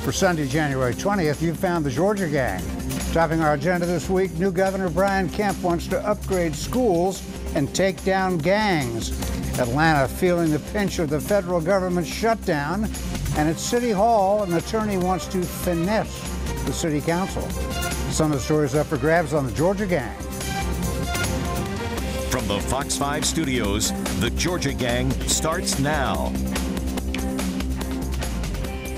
For Sunday, January 20th, you found the Georgia Gang. Topping our agenda this week, new Governor Brian Kemp wants to upgrade schools and take down gangs. Atlanta feeling the pinch of the federal government shutdown. And at City Hall, an attorney wants to finesse the city council. Some of the stories up for grabs on the Georgia Gang. From the Fox 5 studios, the Georgia Gang starts now.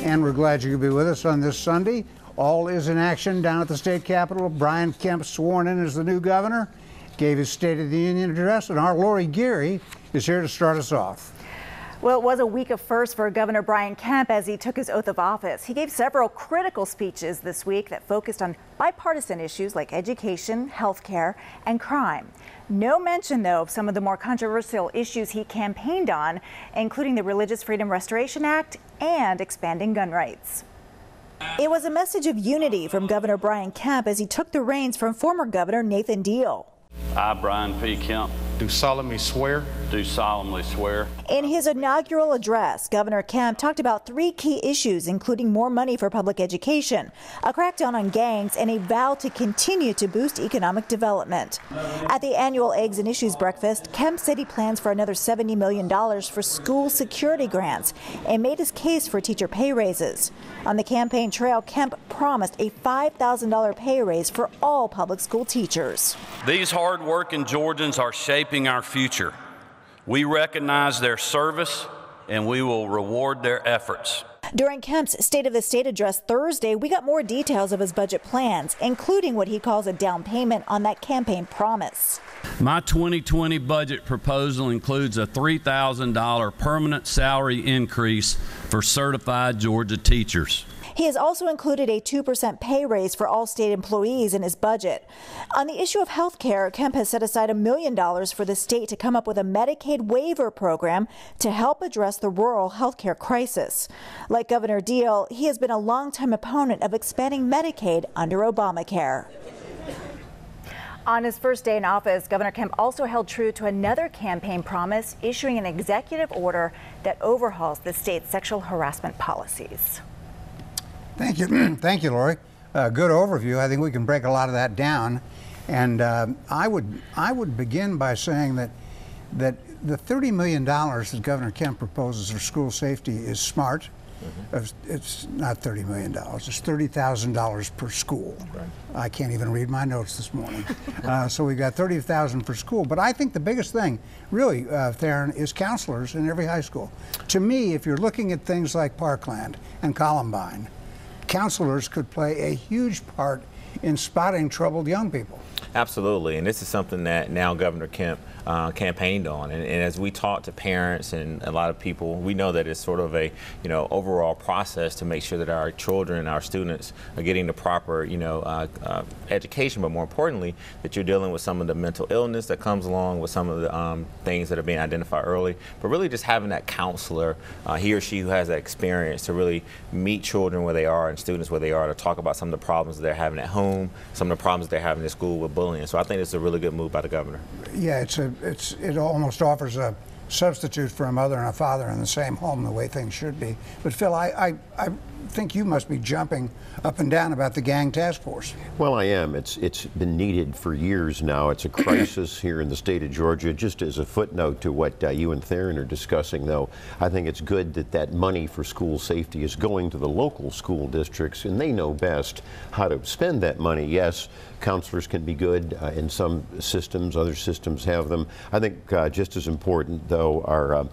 And we're glad you could be with us on this Sunday. All is in action down at the state capitol. Brian Kemp, sworn in as the new governor, gave his State of the Union address, and our Lori Geary is here to start us off. Well, it was a week of firsts for Governor Brian Kemp as he took his oath of office. He gave several critical speeches this week that focused on bipartisan issues like education, health care, and crime. No mention, though, of some of the more controversial issues he campaigned on, including the Religious Freedom Restoration Act and expanding gun rights. It was a message of unity from Governor Brian Kemp as he took the reins from former Governor Nathan Deal. I, Brian P. Kemp, do solemnly swear. Do solemnly swear. In his inaugural address, Governor Kemp talked about three key issues, including more money for public education, a crackdown on gangs, and a vow to continue to boost economic development. At the annual Eggs and Issues breakfast, Kemp said he plans for another $70 million for school security grants and made his case for teacher pay raises. On the campaign trail, Kemp promised a $5,000 pay raise for all public school teachers. These hard-working Georgians are shaping our future. We recognize their service, and we will reward their efforts. During Kemp's State of the State address Thursday, we got more details of his budget plans, including what he calls a down payment on that campaign promise. My 2020 budget proposal includes a $3,000 permanent salary increase for certified Georgia teachers. He has also included a 2% pay raise for all state employees in his budget. On the issue of health care, Kemp has set aside $1 million for the state to come up with a Medicaid waiver program to help address the rural health care crisis. Like Governor Deal, he has been a longtime opponent of expanding Medicaid under Obamacare. On his first day in office, Governor Kemp also held true to another campaign promise, issuing an executive order that overhauls the state's sexual harassment policies. Thank you. Thank you, Lori. Good overview. I think we can break a lot of that down. And I would begin by saying that the $30 million that Governor Kemp proposes for school safety is smart. It's not $30 million. It's $30,000 per school. Right. I can't even read my notes this morning. So we got $30,000 per school. But I think the biggest thing, really, Theron, is counselors in every high school. To me, if you're looking at things like Parkland and Columbine, counselors could play a huge part in spotting troubled young people. Absolutely, and this is something that now Governor Kemp campaigned on, and as we talk to parents and a lot of people, we know that it's sort of a overall process to make sure that our children, our students, are getting the proper education, but more importantly, that you're dealing with some of the mental illness that comes along with some of the things that are being identified early, but really just having that counselor, he or she who has that experience to really meet children where they are and students where they are, to talk about some of the problems that they're having at home, some of the problems they're having at school with bullying. So I think it's a really good move by the governor. Yeah, it almost offers a substitute for a mother and a father in the same home, the way things should be. But Phil, I think you must be jumping up and down about the gang task force. Well, I am. It's been needed for years now. It's a crisis here in the state of Georgia. Just as a footnote to what you and Theron are discussing, though, I think it's good that money for school safety is going to the local school districts, and they know best how to spend that money. Yes, counselors can be good in some systems. Other systems have them. I think just as important, though, are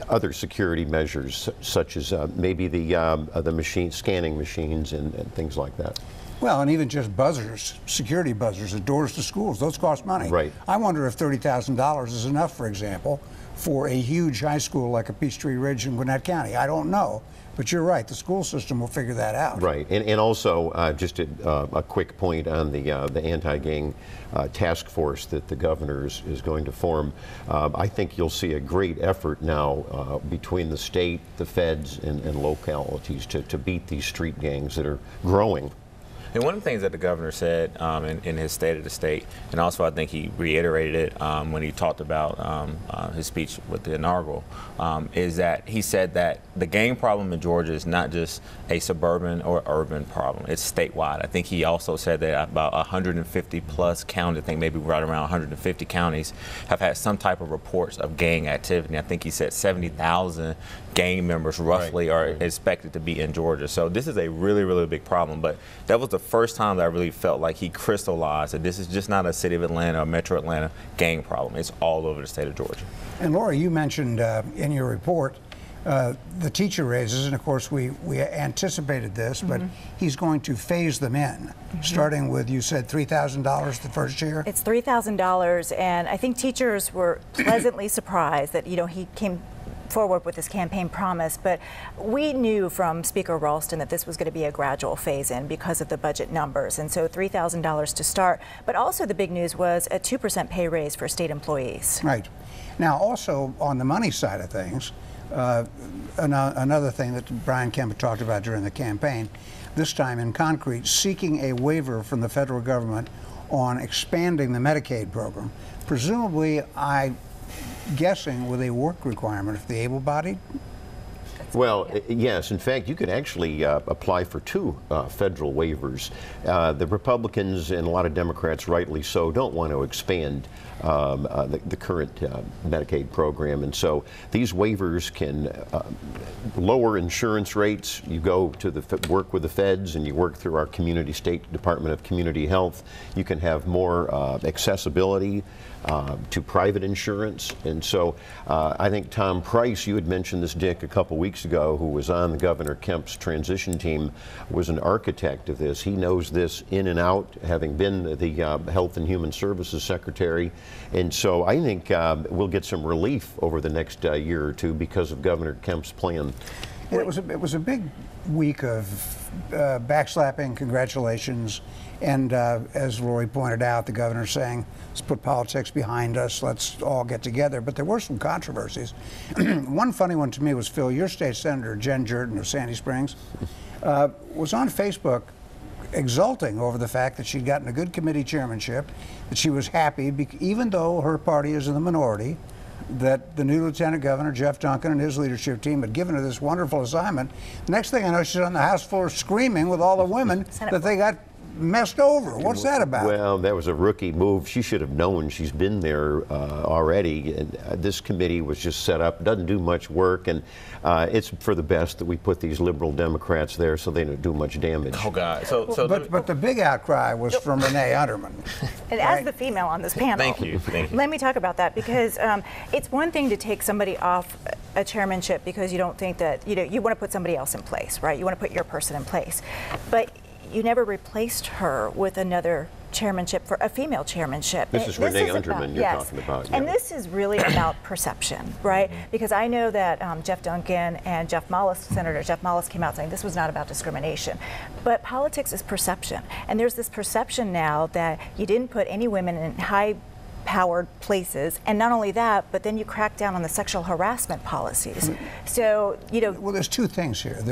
other security measures, such as maybe the scanning machines and things like that. Well, and even just buzzers, security buzzers at doors to schools, those cost money. Right. I wonder if $30,000 is enough, for example, for a huge high school like a Peachtree Ridge in Gwinnett County. I don't know. But you're right, the school system will figure that out. Right, and also just a quick point on the anti-gang task force that the governor is going to form. I think you'll see a great effort now between the state, the feds, and localities to beat these street gangs that are growing. And one of the things that the governor said in his State of the State, and also I think he reiterated it when he talked about his speech with the inaugural, is that he said that the gang problem in Georgia is not just a suburban or urban problem, it's statewide. I think he also said that about 150 plus counties, I think maybe right around 150 counties, have had some type of reports of gang activity. I think he said 70,000 gang members roughly are expected to be in Georgia. So this is a really, really big problem. But that was the first time that I really felt like he crystallized that this is just not a city of Atlanta or Metro Atlanta gang problem. It's all over the state of Georgia. And Laura, you mentioned in your report the teacher raises, and of course we anticipated this, but he's going to phase them in, starting with, you said, $3,000 the first year? It's $3,000, and I think teachers were pleasantly surprised that, you know, he came forward with this campaign promise, but we knew from Speaker Ralston that this was going to be a gradual phase-in because of the budget numbers, and so $3,000 to start. But also the big news was a 2% pay raise for state employees. Right. Now, also on the money side of things, another thing that Brian Kemp talked about during the campaign, this time in concrete, seeking a waiver from the federal government on expanding the Medicaid program, presumably, guessing with a work requirement for the able-bodied? Well, yes. In fact, you could actually apply for 2 federal waivers. The Republicans and a lot of Democrats, rightly so, don't want to expand the current Medicaid program. And so these waivers can lower insurance rates. You go to work with the feds and you work through our State Department of Community Health. You can have more accessibility to private insurance. And so I think Tom Price, you had mentioned this, Dick, a couple weeks ago, who was on the Governor Kemp's transition team, was an architect of this. He knows this in and out, having been the Health and Human Services Secretary. And so I think we'll get some relief over the next year or two because of Governor Kemp's plan. It was a big week of backslapping, congratulations, and as Lori pointed out, the governor saying, let's put politics behind us, let's all get together. But there were some controversies. One funny one to me was, Phil, your state senator, Jen Jordan of Sandy Springs, was on Facebook exulting over the fact that she'd gotten a good committee chairmanship, that she was happy, even though her party is in the minority, that the new Lieutenant Governor, Jeff Duncan, and his leadership team had given her this wonderful assignment. The next thing I know, she's on the House floor screaming with all the women that they got messed over. What's that about? Well, that was a rookie move. She should have known. She's been there already. And this committee was just set up, doesn't do much work, and it's for the best that we put these liberal Democrats there so they don't do much damage. Oh, God. But the big outcry was from Renee Unterman. And as the female on this panel, Thank you. Let me talk about that, because it's one thing to take somebody off a chairmanship because you don't think that, you want to put somebody else in place, right? You want to put your person in place. But you never replaced her with another chairmanship, for a female chairmanship. This is Renee Unterman you're talking about. And this is really about perception, right? Because I know that Jeff Duncan and Senator Jeff Mullis came out saying this was not about discrimination. But politics is perception. And there's this perception now that you didn't put any women in high-powered places, and not only that, but then you crack down on the sexual harassment policies. So, Well, there's 2 things here.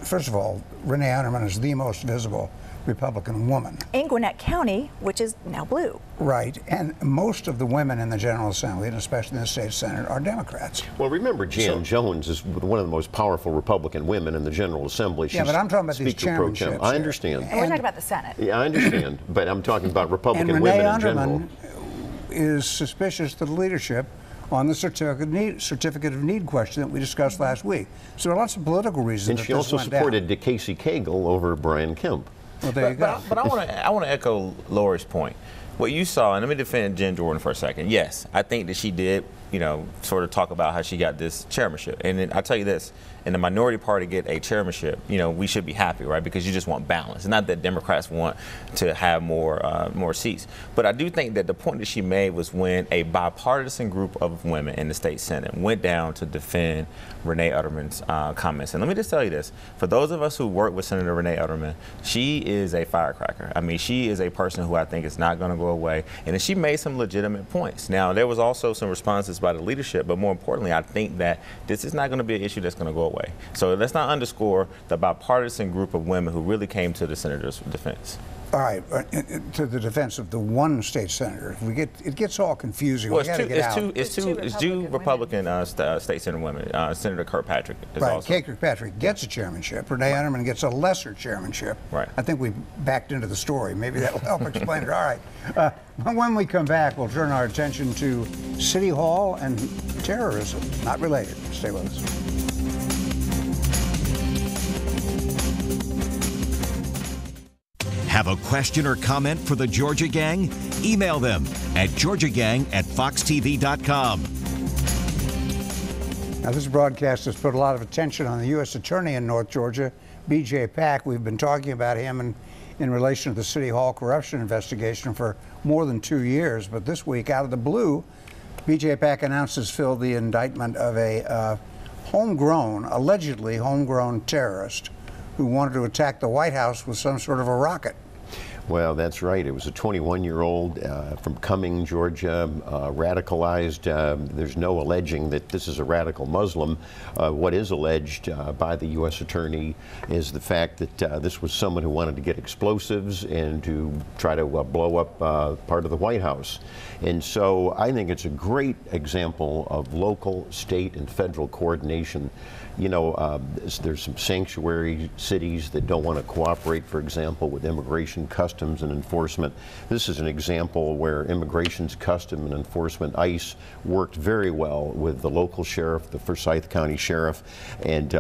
First of all, Renee Unterman is the most visible Republican woman. In Gwinnett County, which is now blue. Right, and most of the women in the General Assembly, and especially in the state Senate, are Democrats. Well, remember, Jan Jones is one of the most powerful Republican women in the General Assembly. Yeah, but I'm talking about these chairmanships. I understand. And we're talking about the Senate. Yeah, I understand, but I'm talking about Republican and women Renee in general. Unterman is suspicious to the leadership on the certificate of need question that we discussed last week. So there are lots of political reasons. And she also supported Casey Cagle over Brian Kemp. Well, there you go. But I want to echo Lori's point. What you saw, and let me defend Jen Jordan for a second. Yes, I think that she did, sort of talk about how she got this chairmanship. And then I'll tell you this, in the minority party get a chairmanship, we should be happy, right? Because you just want balance. It's not that Democrats want to have more seats. But I do think that the point that she made was when a bipartisan group of women in the state Senate went down to defend Renee Unterman's comments. And let me just tell you this, for those of us who work with Senator Renee Unterman, she is a firecracker. I mean, she is a person who I think is not going to go away. And she made some legitimate points. Now, there was also some responses by the leadership, but more importantly, I think that this is not going to be an issue that's going to go away. So let's not underscore the bipartisan group of women who really came to the senator's defense. All right, to the defense of the one state senator. It gets all confusing. Well, We gotta get out. it's two Republican state senator women. Senator Kirkpatrick is Right, also. Kay Kirkpatrick gets a chairmanship. Renee Unterman gets a lesser chairmanship. Right. I think we backed into the story. Maybe that'll help explain it. All right. When we come back, we'll turn our attention to City Hall and terrorism. Not related. Stay with us. Have a question or comment for the Georgia Gang? Email them at georgiagang@foxtv.com. Now, this broadcast has put a lot of attention on the U.S. Attorney in North Georgia, B.J. Pack. We've been talking about him in relation to the City Hall corruption investigation for more than 2 years. But this week, out of the blue, B.J. Pack announces filled the indictment of a allegedly homegrown terrorist who wanted to attack the White House with some sort of a rocket. Well, that's right. It was a 21-year-old from Cumming, Georgia, radicalized. There's no alleging that this is a radical Muslim. What is alleged by the U.S. Attorney is the fact that this was someone who wanted to get explosives and to try to blow up part of the White House. And so I think it's a great example of local, state, and federal coordination. You know, there's some sanctuary cities that don't want to cooperate, for example, with immigration, customs, and enforcement. This is an example where immigration's custom and enforcement, ICE, worked very well with the local sheriff, the Forsyth County Sheriff, and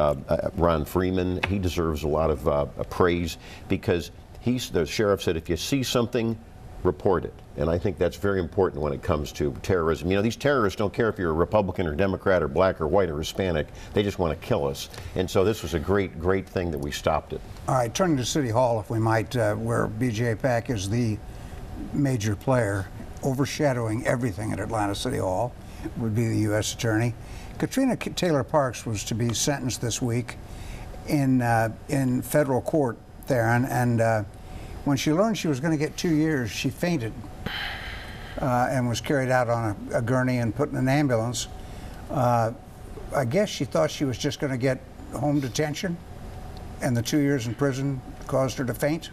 Ron Freeman. He deserves a lot of praise because the sheriff said, if you see something, report it. And I think that's very important when it comes to terrorism. You know, these terrorists don't care if you're a Republican or Democrat or black or white or Hispanic. They just want to kill us. And so this was a great, great thing that we stopped it. All right, turning to City Hall, if we might, where B.J. Pack is the major player, overshadowing everything at Atlanta City Hall, would be the U.S. Attorney. Katrina Taylor Parks was to be sentenced this week in federal court there, and when she learned she was going to get 2 years, she fainted and was carried out on a gurney and put in an ambulance. I guess she thought she was just going to get home detention, and the 2 years in prison caused her to faint.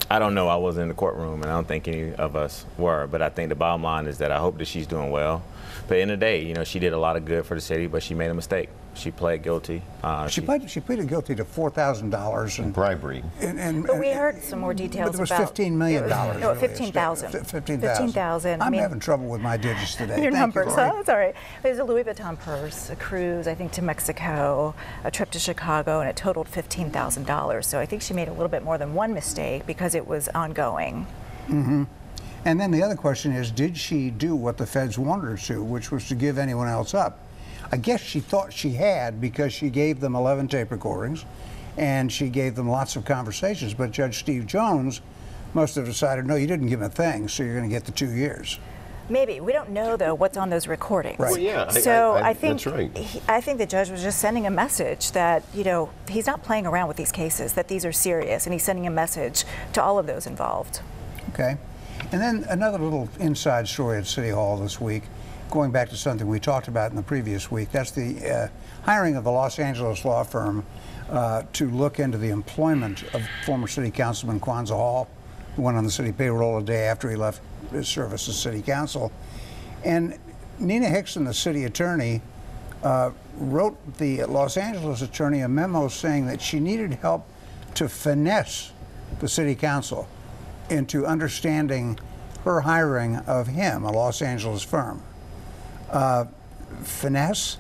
I don't know. I wasn't in the courtroom, and I don't think any of us were. But I think the bottom line is that I hope that she's doing well. But in the day, you know, she did a lot of good for the city, but she made a mistake. She pled guilty. She pleaded guilty to $4,000 in bribery. But we heard some more details but it was about $15 million. No, 15,000. 15,000. I'm having trouble with my digits today. Your Thank numbers, you, Lori. huh? That's all right. There's a Louis Vuitton purse, a cruise, I think, to Mexico, a trip to Chicago, and it totaled $15,000. So I think she made a little bit more than one mistake because it was ongoing. Mm-hmm. And then the other question is, did she do what the feds wanted her to, which was to give anyone else up? I guess she thought she had because she gave them 11 tape recordings and she gave them lots of conversations. But Judge Steve Jones must have decided, no, you didn't give him a thing, so you're going to get the 2 years. Maybe. We don't know, though, what's on those recordings. Right. Well, yeah, So I think, that's right. I think the judge was just sending a message that, you know, he's not playing around with these cases, that these are serious, and he's sending a message to all of those involved. Okay. And then another little inside story at City Hall this week, going back to something we talked about in the previous week. That's the hiring of the Los Angeles law firm to look into the employment of former City Councilman Kwanzaa Hall, who went on the city payroll a day after he left his service as City Council. And Nina Hickson, the city attorney, wrote the Los Angeles attorney a memo saying that she needed help to finesse the City Council into understanding her hiring of him, a Los Angeles firm. Finesse?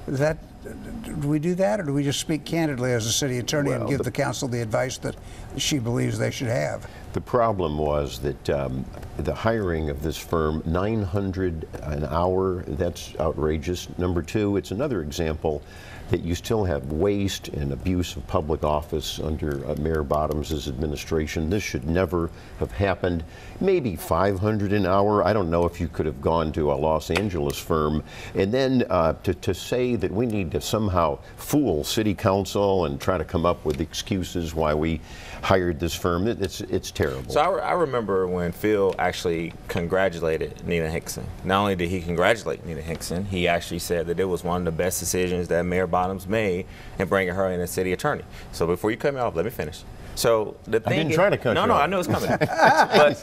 Do we do that, or do we just speak candidly as a city attorney and give the council the advice that she believes they should have? The problem was that the hiring of this firm, $900 an hour, that's outrageous. Number two, it's another example that you still have waste and abuse of public office under Mayor Bottoms' administration. This should never have happened. Maybe $500 an hour. I don't know if you could have gone to a Los Angeles firm. And then to say that we need to somehow fool City Council and try to come up with excuses why we hired this firm, it's terrible. So I remember when Phil actually congratulated Nina Hickson. Not only did he congratulate Nina Hickson, he actually said that it was one of the best decisions that Mayor Bottoms made in bringing her in as city attorney. So before you cut me off, let me finish. So the thing I didn't try to cut you off. No, I know it's coming. But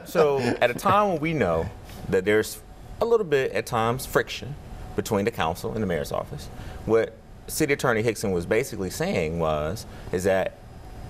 so at a time when we know that there's a little bit at times friction between the council and the mayor's office, what City Attorney Hickson was basically saying is that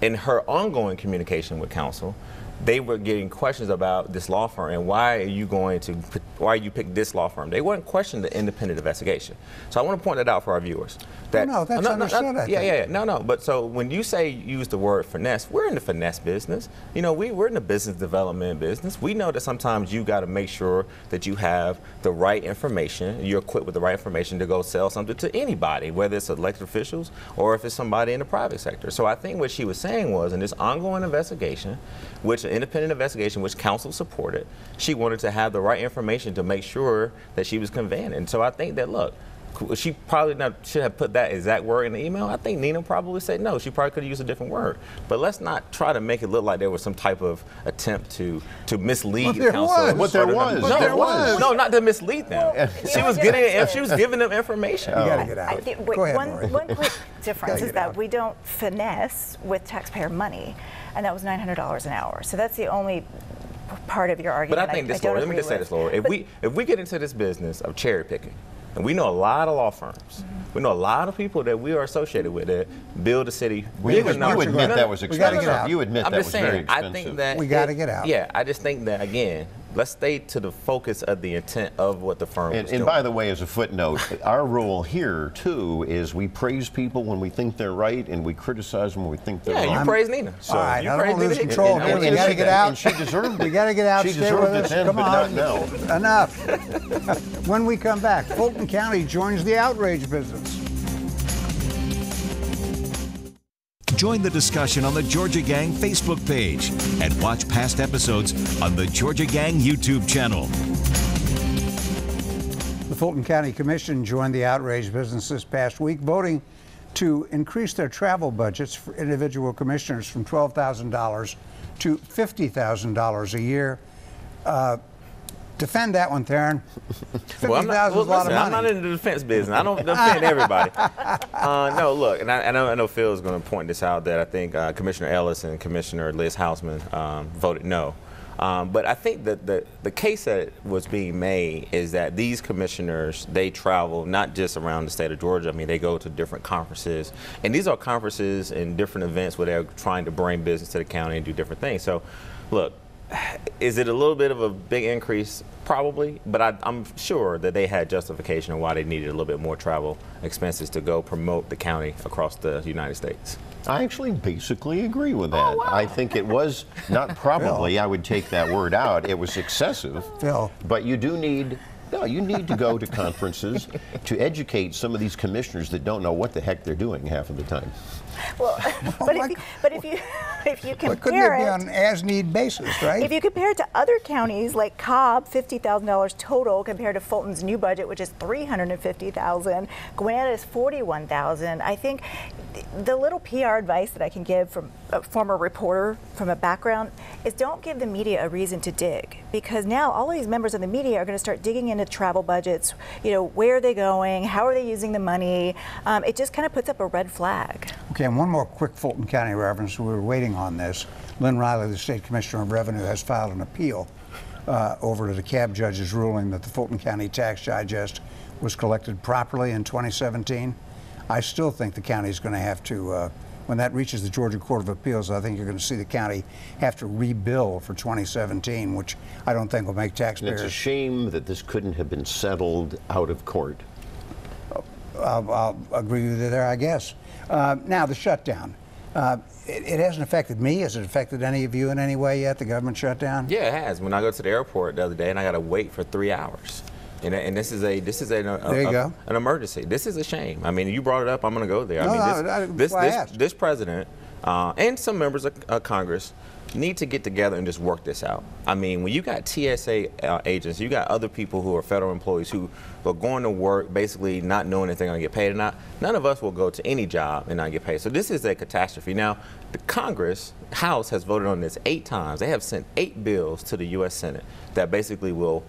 in her ongoing communication with council, they were getting questions about this law firm and why you pick this law firm. They weren't questioning the independent investigation. So I want to point that out for our viewers. That, no, that's understood. I think. Yeah. No. But so when you say use the word finesse, we're in the finesse business. You know, we're in the business development business. We know that sometimes you got to make sure that you have the right information. You're equipped with the right information to go sell something to anybody, whether it's elected officials or if it's somebody in the private sector. So I think what she was saying was, in this ongoing investigation, which an independent investigation, which council supported, she wanted to have the right information to make sure that she was conveying it. And so I think that, look, she probably should have put that exact word in the email. I think Nina probably said no. She probably could have used a different word. But let's not try to make it look like there was some type of attempt to mislead the council. But there was. No, not to mislead them. She was giving them information. You got to get out. Go ahead, Lori. One quick difference is that we don't finesse with taxpayer money, and that was $900 an hour. So that's the only part of your argument. But I think this, Lori, let me just say this, Lori. If we get into this business of cherry picking, and we know a lot of law firms, we know a lot of people that we are associated with that build a city. You admit that was expensive. You admit that was very expensive. I think that we got to get out. Yeah, I just think that, again, let's stay to the focus of the intent of what the firm was doing. And by the way, as a footnote, our rule here, too, is we praise people when we think they're right, and we criticize them when we think they're wrong. Yeah, you praise Nina. So all right, I don't lose control. We got to get out. And she deserved it. We got to get out. She Stay with deserved us. it then, Come but on. not now. Enough. When we come back, Fulton County joins the outrage business. Join the discussion on the Georgia Gang Facebook page and watch past episodes on the Georgia Gang YouTube channel. The Fulton County Commission joined the outrage business this past week, voting to increase their travel budgets for individual commissioners from $12,000 to $50,000 a year. Defend that one, Theron. $50,000 is a lot of money. I'm not in the defense business. I don't defend everybody. No, look, and I know Phil is going to point this out, that I think Commissioner Ellis and Commissioner Liz Hausman voted no. But I think that the case that was being made is that these commissioners, they travel not just around the state of Georgia. I mean, they go to different conferences. And these are conferences and different events where they're trying to bring business to the county and do different things. So, look, is it a little bit of a big increase? Probably, but I'm sure that they had justification on why they needed a little bit more travel expenses to go promote the county across the United States. I actually basically agree with that. Oh, wow. I think it was not probably, I would take that word out, it was excessive. Phil. But you do need, you need to go to conferences to educate some of these commissioners that don't know what the heck they're doing half of the time. Well, but if you compare But couldn't it be it on an as-need basis, right? If you compare it to other counties like Cobb, $50,000 total compared to Fulton's new budget, which is $350,000, Gwinnett is $41,000. I think the little PR advice that I can give from a former reporter from a background is don't give the media a reason to dig, because now all of these members of the media are going to start digging into travel budgets. You know, where are they going? How are they using the money? It just kind of puts up a red flag. Okay, and one more quick Fulton County reference. We were waiting on this. Lynn Riley, the State Commissioner of Revenue, has filed an appeal over to the cab judge's ruling that the Fulton County Tax Digest was collected properly in 2017. I still think the county is going to have to, when that reaches the Georgia Court of Appeals, I think you're going to see the county have to rebill for 2017, which I don't think will make taxpayers. And it's a shame that this couldn't have been settled out of court. I'll agree with you there, I guess. Now, the shutdown. It hasn't affected me. Has it affected any of you in any way yet, the government shutdown? Yeah, it has. When I go to the airport the other day and I got to wait for 3 hours. And this is an emergency. This is a shame. I mean, you brought it up. I'm going to go there. This president and some members of Congress need to get together and just work this out. I mean, when you got TSA agents, you got other people who are federal employees who are going to work basically not knowing if they're going to get paid or not. None of us will go to any job and not get paid. So this is a catastrophe. Now, the House has voted on this 8 times. They have sent 8 bills to the U.S. Senate that basically will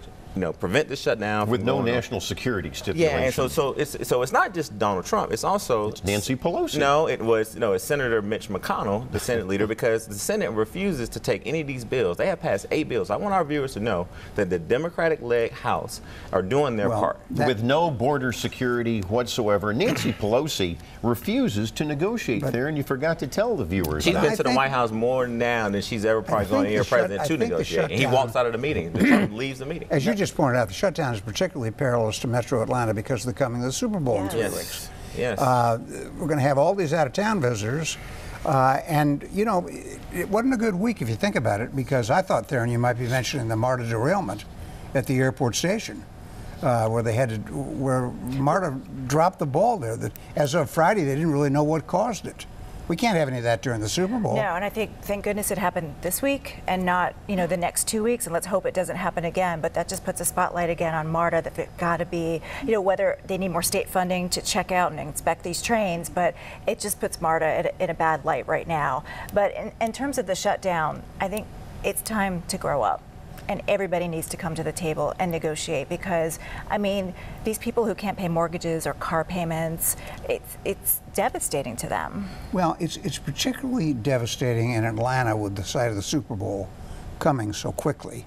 prevent the shutdown with no national security stipulation. Yeah, and so it's not just Donald Trump. It's Nancy Pelosi. No, it's Senator Mitch McConnell, the Senate leader, because the Senate refuses to take any of these bills. They have passed 8 bills. I want our viewers to know that the Democratic-led House are doing their part. With no border security whatsoever, Nancy Pelosi refuses to negotiate there, and you forgot to tell the viewers. She's been to the White House more now than she's ever probably gone to president to negotiate. And he walks out of the meeting. Trump leaves the meeting. As you just pointed out, the shutdown is particularly perilous to Metro Atlanta because of the coming of the Super Bowl in 3 weeks. Yes. We're going to have all these out-of-town visitors, and it wasn't a good week if you think about it, because I thought, Theron, you might be mentioning the MARTA derailment at the airport station, where MARTA dropped the ball there. That as of Friday, they didn't really know what caused it. We can't have any of that during the Super Bowl. No, and I think, thank goodness it happened this week and not, the next 2 weeks, and let's hope it doesn't happen again. But that just puts a spotlight again on MARTA, that it's got to be, whether they need more state funding to check out and inspect these trains, but it just puts MARTA in a bad light right now. But in terms of the shutdown, I think it's time to grow up. And everybody needs to come to the table and negotiate, because, I mean, these people who can't pay mortgages or car payments, it's devastating to them. Well, it's particularly devastating in Atlanta with the sight of the Super Bowl coming so quickly.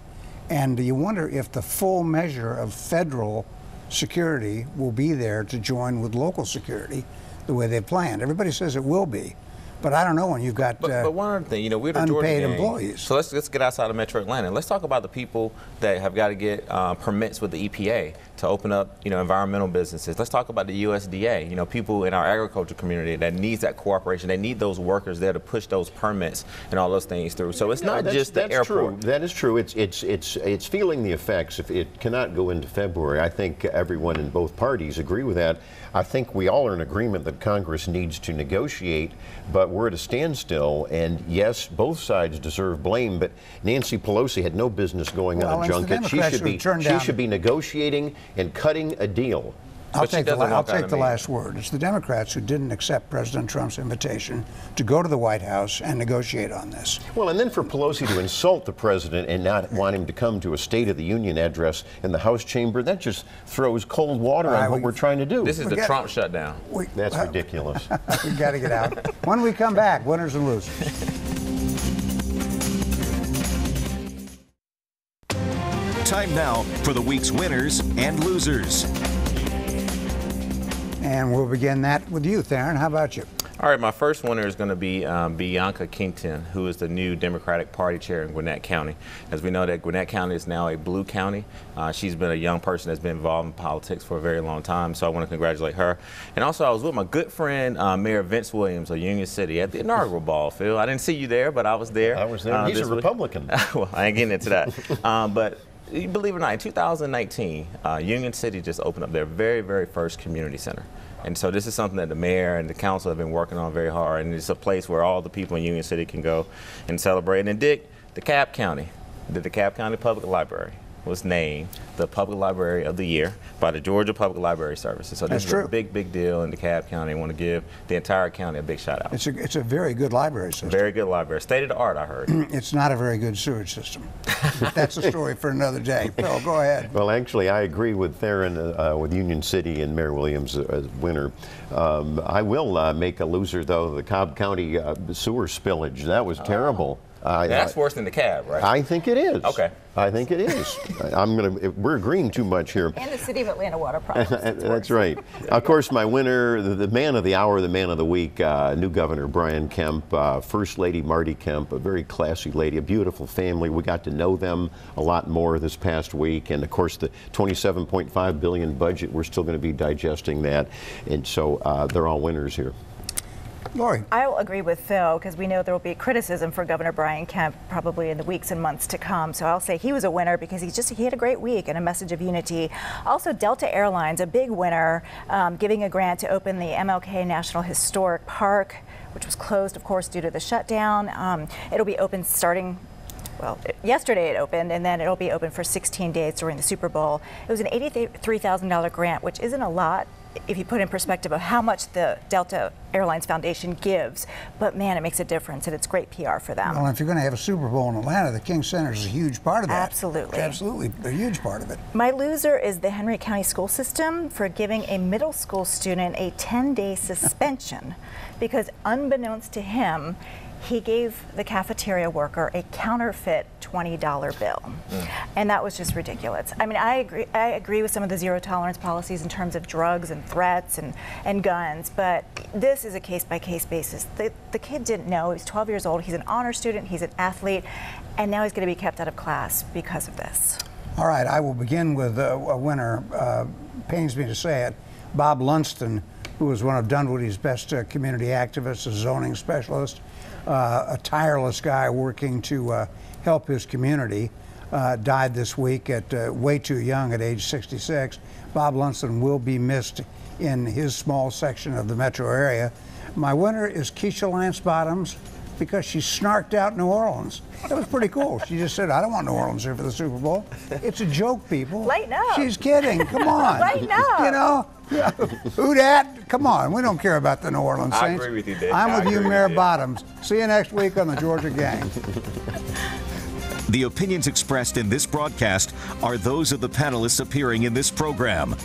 And you wonder if the full measure of federal security will be there to join with local security the way they've planned. Everybody says it will be. But I don't know when you've got but one other thing, we're the unpaid Georgia gang, employees. So let's get outside of Metro Atlanta. Let's talk about the people that have got to get permits with the EPA to open up, environmental businesses. Let's talk about the USDA. People in our agriculture community that needs that cooperation. They need those workers there to push those permits and all those things through. So it's not just the airport. True. That is true. It's feeling the effects. If it cannot go into February, I think everyone in both parties agree with that. I think we all are in agreement that Congress needs to negotiate, but we're at a standstill. And yes, both sides deserve blame, but Nancy Pelosi had no business going on a junket. She should be negotiating and cutting a deal. I'll take the last word. It's the Democrats who didn't accept President Trump's invitation to go to the White House and negotiate on this. Well, and then for Pelosi to insult the president and not want him to come to a State of the Union address in the House chamber, that just throws cold water on what we're trying to do. This is the Trump shutdown. That's ridiculous. We've got to get out. When we come back, winners and losers. Time now for the week's winners and losers. And we'll begin that with you, Theron. How about you? All right, my first winner is going to be Bianca Kington, who is the new Democratic Party chair in Gwinnett County. As we know that Gwinnett County is now a blue county. She's been a young person that's been involved in politics for a very long time, so I want to congratulate her. And also, I was with my good friend, Mayor Vince Williams of Union City at the inaugural ball, Phil. I didn't see you there, but I was there. I was there. He's a Republican. Well, I ain't getting into that. But believe it or not, in 2019, Union City just opened up their very, very first community center. And so this is something that the mayor and the council have been working on very hard, and it's a place where all the people in Union City can go and celebrate. And then Dick, the DeKalb County Public Library was named the Public Library of the Year by the Georgia Public Library Services. So this is a big, big deal in DeKalb County. I want to give the entire county a big shout out. It's a very good library system. Very good library. State of the art, I heard. It's not a very good sewage system. That's a story for another day. Phil, go ahead. Well, actually, I agree with Theron with Union City and Mayor Williams as winner. I will make a loser, though, the Cobb County sewer spillage. That was terrible. That's worse than DeKalb, right? I think it is. Okay. I think it is. We're agreeing too much here. And the City of Atlanta water problems. That's right. Of course, my winner, the man of the hour, the man of the week, new Governor Brian Kemp, First Lady Marty Kemp, a very classy lady, a beautiful family. We got to know them a lot more this past week. And of course, the $27.5 billion budget, we're still going to be digesting that. And so they're all winners here. Lori. I'll agree with Phil because we know there will be criticism for Governor Brian Kemp probably in the weeks and months to come. So I'll say he was a winner because he had a great week and a message of unity. Also, Delta Airlines, a big winner, giving a grant to open the MLK National Historic Park, which was closed, of course, due to the shutdown. It'll be open starting. Well, yesterday it opened, and then it'll be open for 16 days during the Super Bowl. It was an $83,000 grant, which isn't a lot if you put in perspective of how much the Delta Airlines Foundation gives, but man, it makes a difference, and it's great PR for them. Well, if you're going to have a Super Bowl in Atlanta, the King Center is a huge part of that. Absolutely. Absolutely, a huge part of it. My loser is the Henry County School System for giving a middle school student a 10-day suspension because unbeknownst to him, he gave the cafeteria worker a counterfeit $20 bill. And that was just ridiculous. I mean, I agree with some of the zero tolerance policies in terms of drugs and threats and guns, but this is a case-by-case basis. The kid didn't know. He's 12 years old. He's an honor student. He's an athlete. And now he's going to be kept out of class because of this. All right, I will begin with a winner. Pains me to say it. Bob Lunston, who was one of Dunwoody's best community activists, a zoning specialist, a tireless guy working to help his community, died this week at way too young at age 66. Bob Lunston will be missed in his small section of the metro area. My winner is Keisha Lance Bottoms because she snarked out New Orleans. That was pretty cool. She just said, I don't want New Orleans here for the Super Bowl. It's a joke, people. Lighten up. She's kidding. Come on. Lighten up. You know? Who dat? Come on. We don't care about the New Orleans Saints. I agree with you, Dave. I'm with you, Mayor Bottoms. See you next week on the Georgia Gang. The opinions expressed in this broadcast are those of the panelists appearing in this program.